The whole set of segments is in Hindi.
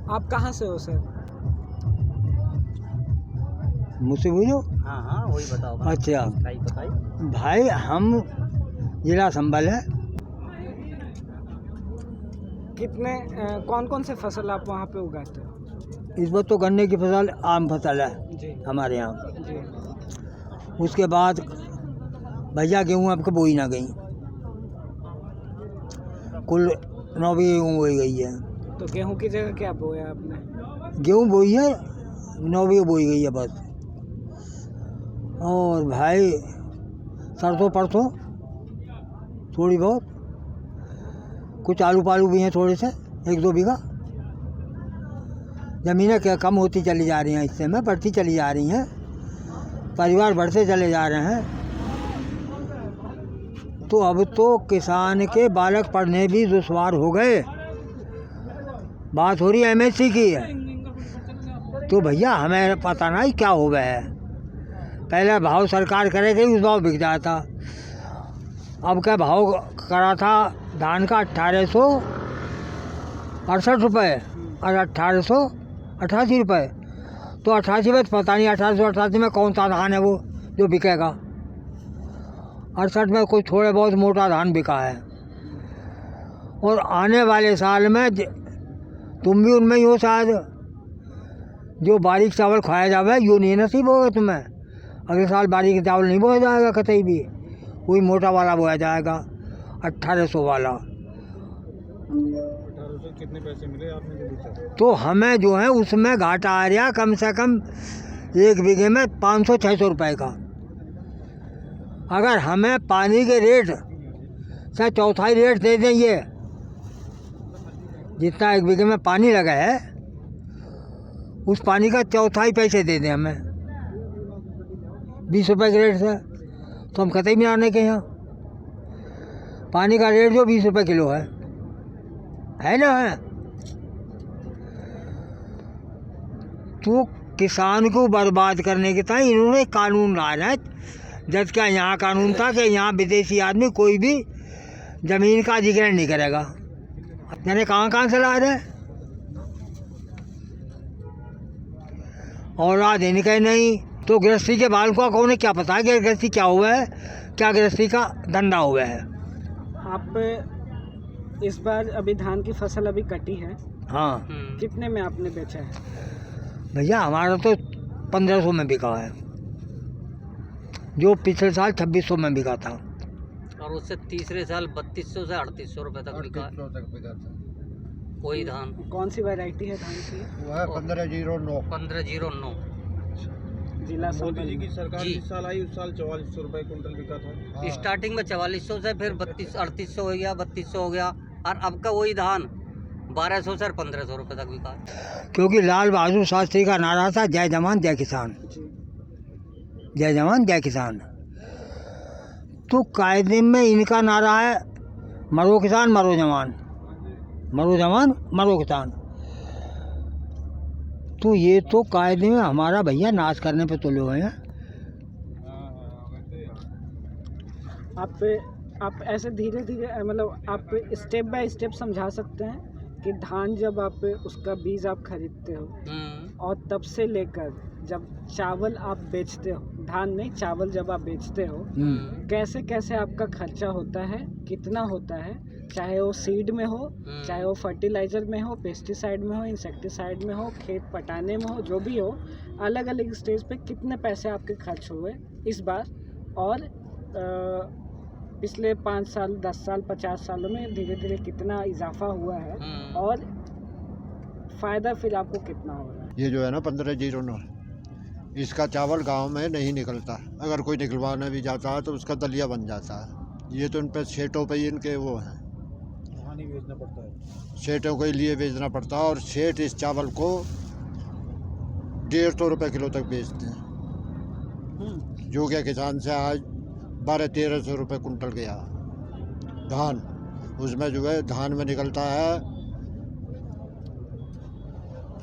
आप कहाँ से हो सर? मुझसे पूछो। हाँ हाँ वही बताओ। अच्छा बताइए। भाई, हम जिला संभल है। कितने कौन कौन से फसल आप वहाँ पे उगाते हो? इस बार तो गन्ने की फसल, आम फसल है जी हमारे यहाँ। जी। उसके बाद भैया गेहूँ अब बोई ना गई, कुल 9 बीघे गेहूँ बोई गई है। तो गेहूँ की जगह क्या बोया आपने? गेहूँ बोई है, 9 बीघे बोई गई है बस। और भाई सरसों परसों थोड़ी बहुत, कुछ आलू पालू भी हैं थोड़े से, 1-2 बीघा। ज़मीनें क्या कम होती चली जा रही हैं, इससे में बढ़ती चली जा रही हैं, परिवार बढ़ते चले जा रहे हैं। तो अब तो किसान के बालक पढ़ने भी दुश्वार हो गए। बात हो रही है MSc की है। तो भैया हमें पता नहीं क्या हो गया है। पहले भाव सरकार करे थे, उस भाव बिक जाता। अब क्या भाव करा था धान का 1868 रुपये और 1888 रुपये। तो 88 में पता नहीं 1888 में कौन सा धान है वो जो बिकेगा। 68 में कोई थोड़े बहुत मोटा धान बिका है। और आने वाले साल में तुम भी उनमें ही हो शायद, जो बारीक चावल खाया जावे यो नहीं नसीब होगा तुम्हें। अगले साल बारीक चावल नहीं बोया जाएगा कतई भी, वही मोटा वाला बोया जाएगा, 1800 वाला। 1800 कितने पैसे मिले आपने जो बेचा? तो हमें जो है उसमें घाटा आ रहा कम से कम 1 बीघे में 500-600 रुपये का। अगर हमें पानी के रेट से चौथाई रेट दे दें, ये जितना 1 बीघे में पानी लगा है उस पानी का चौथाई पैसे दे दें हमें 20 रुपये के रेट से, तो हम कतई भी आने के यहाँ। पानी का रेट जो 20 रुपये किलो है ना है। तो किसान को बर्बाद करने के लिए इन्होंने कानून लाया है। जब क्या यहाँ कानून था कि यहाँ विदेशी आदमी कोई भी ज़मीन का अधिग्रहण नहीं करेगा। यानी कहाँ से ला रहे, और आज इनके नहीं। तो गृहस्थी के बाल को कौन क्या पता है कि गृहस्थी क्या हुआ है, क्या गृहस्थी का धंधा हुआ है। आप इस बार अभी धान की फसल अभी कटी है। हाँ कितने में आपने बेचा है? भैया हमारा तो 1500 में बिका है, जो पिछले साल 2600 में बिका था। और उससे तीसरे साल 3200 से 3800 रुपये तक बिका कोई धान। कौन सी वैरायटी है धान की? वो है 1509। 1509। जिला मोदी जी की सरकार जिस साल आई उस साल 4400 रुपये क्विंटल बिका था। स्टार्टिंग में 4400 से फिर 3800 हो गया, 3200 हो गया, और अब का वही धान 1200 से 1500 रुपये तक बिका। क्योंकि लाल बहादुर शास्त्री का नारा था जय जवान जय किसान, जय जवान जय किसान। तो कायदे में इनका नारा है मरो किसान मरो जवान, मरो जवान मरो किसान। तो ये तो कायदे में हमारा भैया नाश करने पे तुले हुए हैं। आप ऐसे धीरे धीरे मतलब आप स्टेप बाय स्टेप समझा सकते हैं कि धान जब आप उसका बीज आप खरीदते हो और तब से लेकर जब चावल आप बेचते हो, धान नहीं चावल जब आप बेचते हो, कैसे कैसे आपका खर्चा होता है, कितना होता है, चाहे वो सीड में हो, चाहे वो फर्टिलाइज़र में हो, पेस्टिसाइड में हो, इंसेक्टिसाइड में हो, खेत पटाने में हो, जो भी हो, अलग अलग स्टेज पे कितने पैसे आपके खर्च हुए इस बार, और पिछले 5 साल 10 साल 50 सालों में धीरे धीरे कितना इजाफा हुआ है, और फ़ायदा फिर आपको कितना हो रहा है। ये जो है ना 1509, इसका चावल गांव में नहीं निकलता। अगर कोई निकलवाना भी जाता है तो उसका दलिया बन जाता है। ये तो इन पे सेठों पे इनके वो हैं, वहाँ नहीं बेचना पड़ता है, सेठों के लिए बेचना पड़ता है। और सेठ इस चावल को 150 रुपये किलो तक बेचते हैं, जो कि किसान से आज 1200-1300 रुपये कुंटल गया धान। उसमें जो है धान में निकलता है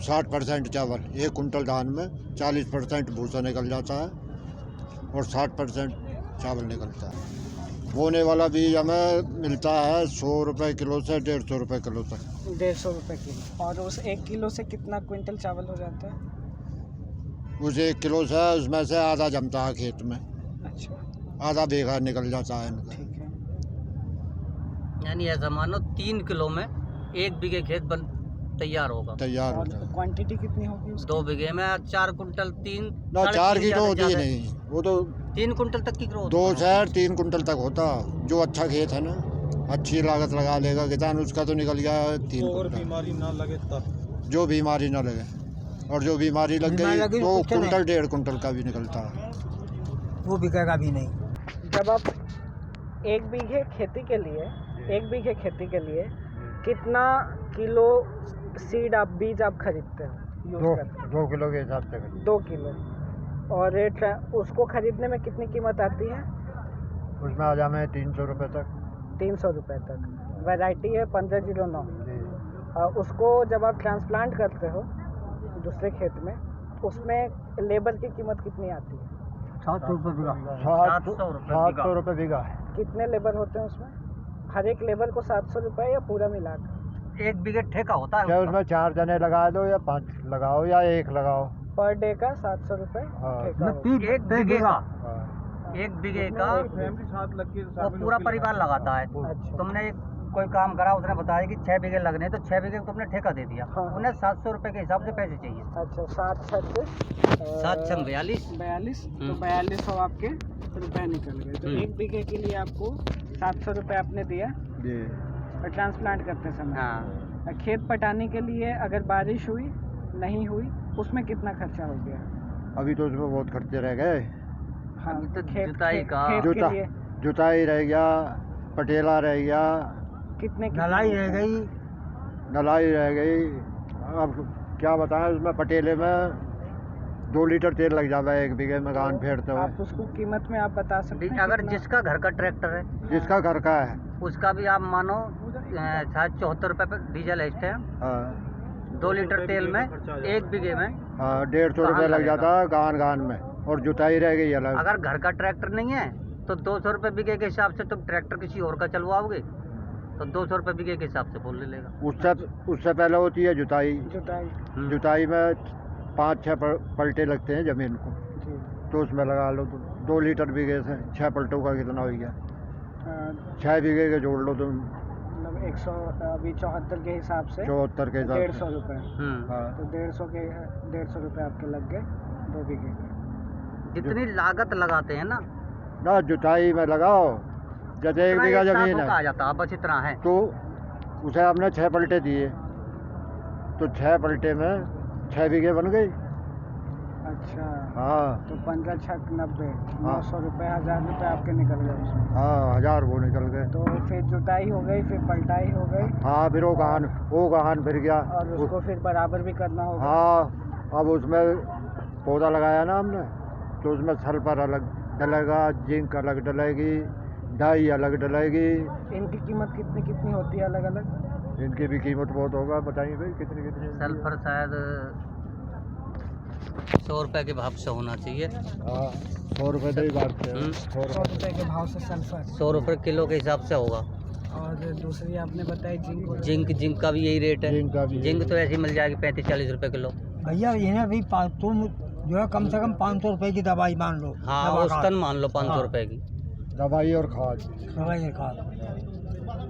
60% चावल। 1 कुंटल धान में 40% भूसा निकल जाता है और 60% चावल निकलता है। बोने वाला बीज हमें मिलता है 100 रुपये किलो से 150 रुपये किलो तक। 150 रुपये किलो। और उस 1 किलो से कितना क्विंटल चावल हो जाता है? उस 1 किलो से उसमें से आधा जमता है खेत में, अच्छा, आधा बीघा निकल जाता है इनका। ठीक है। यानी ऐसा मानो 3 किलो में 1 बीघे खेत बन तैयार होगा। तैयार और होता है। क्वांटिटी कितनी होगी उसकी? 2 बीघे में 4 कुंटल 3 ना 4 की तो होती ही नहीं, वो तो 3 कुंटल तक की ग्रोथ 2 से 3 कुंटल तक होता। जो अच्छा खेत है ना, अच्छी लागत लगा लेगा किसान, उसका तो निकल गया 3 कुंटल। बीमारी ना लगे तब, जो बीमारी ना लगे, और जो बीमारी लग बीमारी गई लगी तो तो कुछ नहीं। कुंटल 1.5 कुंटल का भी निकलता है। वो बिकेगा भी नहीं। जब आप 1 बीघे खेती के लिए कितना किलो सीड आप बीज आप खरीदते हो, यूज करते हो? 2 किलो के हिसाब से 2 किलो। और उसको खरीदने में कितनी कीमत आती है? उसमें आ जाए 300 रुपये तक। 300 रुपये तक। वैरायटी है 1509। उसको जब आप ट्रांसप्लांट करते हो दूसरे खेत में, उसमें लेबर की कीमत कितनी आती है? 700 रुपये बीघा। 700 रुपये बीघा। कितने लेबर होते हैं उसमें? हर एक लेबर को 700 रुपये या पूरा मिलाकर? 1 बीघे ठेका होता है चाहे उसका। उसमें 4 जने लगा दो या 5 लगाओ या 1 लगाओ। पर डे का 700 रुपये हाँ। ठेका होगा। 1 बीघे का हाँ। 1 बीघे का फैमिली साथ लग के वो पूरा परिवार लगाता है। अच्छा। तुमने कोई काम करा, उसने बताया कि 6 बीघे लगने, तो 6 बीघे को तुमने ठेका दे दिया। हाँ। उन्हें 700 रुपये के हिसाब से पैसे चाहिए। अच्छा, 7 छक 7 छंग 42। 42, तो हम्म। 4200 आपके रुपए निकल गए। तो 1 बीघे के लिए आपको 700 रुपये आपने दिया जी। और ट्रांसप्लांट करते समय। हाँ, खेत पटाने के लिए अगर बारिश हुई नहीं हुई, उसमें कितना खर्चा हो गया? अभी तो उसमें बहुत खर्चे रह गए। हाँ, अभी तो खेत जुताई का- खेत जुता- के लिए जुताई रह गया, पटेला रह गया, कितने नलाई रह गई। नलाई रह गई। अब क्या बताएं, उसमें पटेले में 2 लीटर तेल लग जाता है 1 बीघे में गान फेरते आप हुए। उसको कीमत में आप बता सकते हैं? अगर कितना? जिसका घर का ट्रैक्टर है जिसका घर का है। उसका भी आप मानो शायद 74 रुपये पे डीजल है इस टाइम। हाँ 2 लीटर तेल में 1 बीघे में। हाँ 150 रुपये कहाँ लग लगेगा? जाता है गान में, और जुताई रह गई अलग। अगर घर का ट्रैक्टर नहीं है तो 200 रुपये बीघे के हिसाब से तुम ट्रैक्टर किसी और का चलवाओगे तो 200 रुपये बीघे के हिसाब से बोल ले लेगा। उससे पहले होती है जुताई। जुताई। जुताई में 5-6 पलटे लगते हैं जमीन को, जी। तो उसमें लगा लो तो 2 लीटर बीघे से 6 पलटों का कितना हो गया? अ, 6 बीघे के जोड़ लो तुम, मतलब 100 अभी 74 के हिसाब से 74 के हिसाब 150 से। रुपये। हाँ तो 150 रुपये आपके लग गए 2 बीघे के। जितनी लागत लगाते हैं ना ना जुताई में लगाओ, जैसे 1 उतना बीघा एक साथ जमीन वो कहा है जाता है, बस इतना है। तो उसे आपने 6 पलटे दिए, तो 6 पलटे में 6 बीघे बन गई। अच्छा, हाँ तो 15 छक 90, हाँ। 900 रुपये, 1000 रुपये आपके निकल गए उसमें। हाँ 1000 वो निकल गए। तो फिर जुताई हो गई, फिर पलटाई हो गई, हाँ फिर वो गहान फिर गया। और उसको फिर बराबर भी करना होगा। हाँ अब उसमें पौधा लगाया ना हमने, तो उसमें सल्फर अलग डलेगा, जिंक अलग डलेगी, डाई अलग डलेगी। इनकी कीमत कितनी होती है अलग अलग? इनकी भी कीमत बहुत होगा, बताइए भाई कितनी कितनी? सल्फर शायद 100 रुपये के भाव से होना चाहिए। हाँ 100 रुपये की बात है। 100 100 रुपये के भाव से सल्फर। 100 रुपये किलो के हिसाब से होगा। और दूसरी आपने बताई जिंक। जिंक का भी यही रेट है। जिंक का भी जिंक तो ऐसी मिल जाएगी 35-40 रुपये किलो। भैया इन्हें भी तुम जो है कम से कम 500 रुपए की दवाई मान लो। हाँ दवा औसतन मान लो 500 हाँ। रुपये की। दवाई और खाद। दवाई खाद।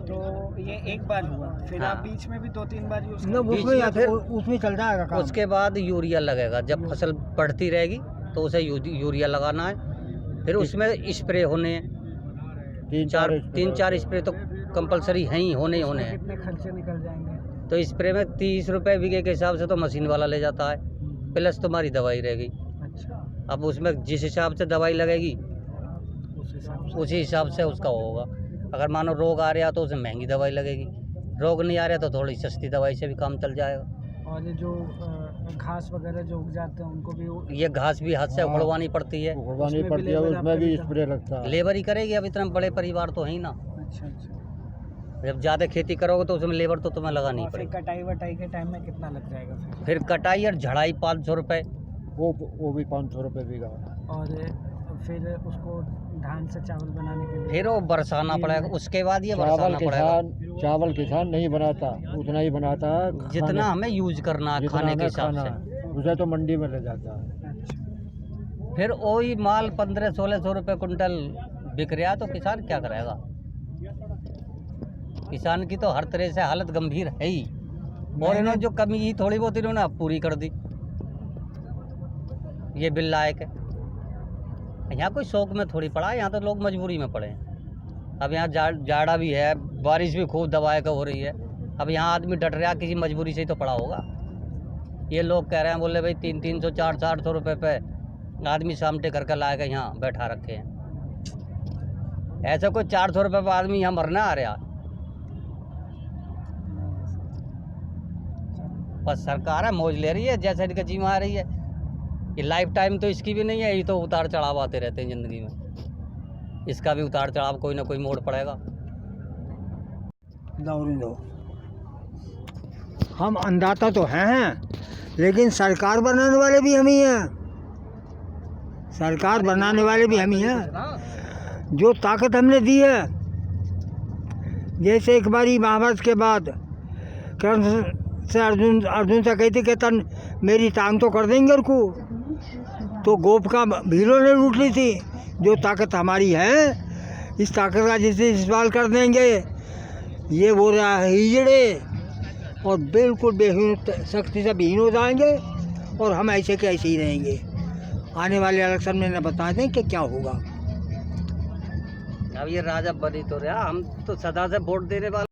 तो ये एक बार हुआ, फिर हाँ। आप बीच में भी 2-3 बार यूज मतलब बीच उसमें में फिर- उसमें चल जाएगा काम। उसके बाद यूरिया लगेगा। जब फसल बढ़ती रहेगी तो उसे यूरिया लगाना है। फिर उसमें स्प्रे होने हैं, 3-4 स्प्रे तो कंपलसरी हैं ही, होने ही होने हैं। कितने खर्चे निकल जाएंगे? तो स्प्रे में 30 रुपये बीघे के हिसाब से तो मशीन वाला ले जाता है, प्लस तुम्हारी दवाई रहेगी। अच्छा, अब उसमें जिस हिसाब से दवाई लगेगी उस हिसाब से। उसी हिसाब से उसका होगा। अगर मानो रोग आ रहा तो उसे महंगी दवाई लगेगी, रोग नहीं आ रहा तो थोड़ी सस्ती दवाई से भी काम चल जाएगा। और ये जो घास वगैरह जो उग जाते हैं उनको भी ये घास भी हाथ से हाँ। उखड़वानी पड़ती है, उखड़वानी उसमें भी पड़ती है, लेबर उसमें आपका भी भी स्प्रे लगता है। लेबर ही करेगी। अब इतना बड़े परिवार तो है ही ना। अच्छा अच्छा। जब ज़्यादा खेती करोगे तो उसमें लेबर तो तुम्हें लगानी ही और फिर पड़ेगी। कटाई वटाई के टाइम में कितना लग जाएगा फिर? फिर कटाई और झड़ाई 500 रुपये। वो भी 500 रुपये बीघा। और फिर उसको धान से चावल बनाने के लिए? फिर वो बरसाना पड़ेगा, उसके बाद ये बरसाना पड़ेगा। चावल किसान नहीं बनाता, उतना ही बनाता है जितना हमें यूज करना है खाने के हिसाब से, उसे तो मंडी में ले जाता है। अच्छा। फिर वही माल 1500-1600 रुपये कुंटल बिक रहा तो किसान क्या करेगा? किसान की तो हर तरह से हालत गंभीर है ही, और इन्होंने जो कमी ही थोड़ी बहुत इन्होंने अब पूरी कर दी। ये बिल लायक है। यहाँ कोई शौक में थोड़ी पड़ा है, यहाँ तो लोग मजबूरी में पड़े हैं। अब यहाँ जाड़ा भी है, बारिश भी खूब दबाए का हो रही है। अब यहाँ आदमी डट रहा, किसी मजबूरी से ही तो पड़ा होगा। ये लोग कह रहे हैं, बोले भाई 300-300 400 रुपये पे आदमी सामटे करके लाएगा, यहाँ बैठा रखे हैं। ऐसा कोई 400 रुपये पे आदमी यहाँ मरना आ रहा। बस सरकार है मौज ले रही है, जैसे इनका जीवा आ रही है। ये लाइफ टाइम तो इसकी भी नहीं है, ये तो उतार चढ़ाव आते रहते हैं ज़िंदगी में। इसका भी उतार चढ़ाव कोई ना कोई मोड़ पड़ेगा। दो हम अन्नदाता तो हैं, लेकिन सरकार बनाने वाले भी हम ही हैं। सरकार बनाने वाले भी हम ही हैं। जो ताकत हमने दी है, जैसे एक बारी महाभारत के बाद कर्ण से अर्जुन से कहते कि तन मेरी टांग तो कर देंगे और को, तो गोप का भीड़ों ने लूट ली थी। जो ताकत हमारी है, इस ताकत का जिसे इस्तेमाल कर देंगे, ये वो रहा हिजड़े और बिल्कुल बेहीन सख्ती से विहीन हो जाएंगे, और हम ऐसे के ऐसे ही रहेंगे। आने वाले इलेक्शन में न बता दें कि क्या होगा। अब ये राजा बनी तो रहा, हम तो सदा से वोट देने वाले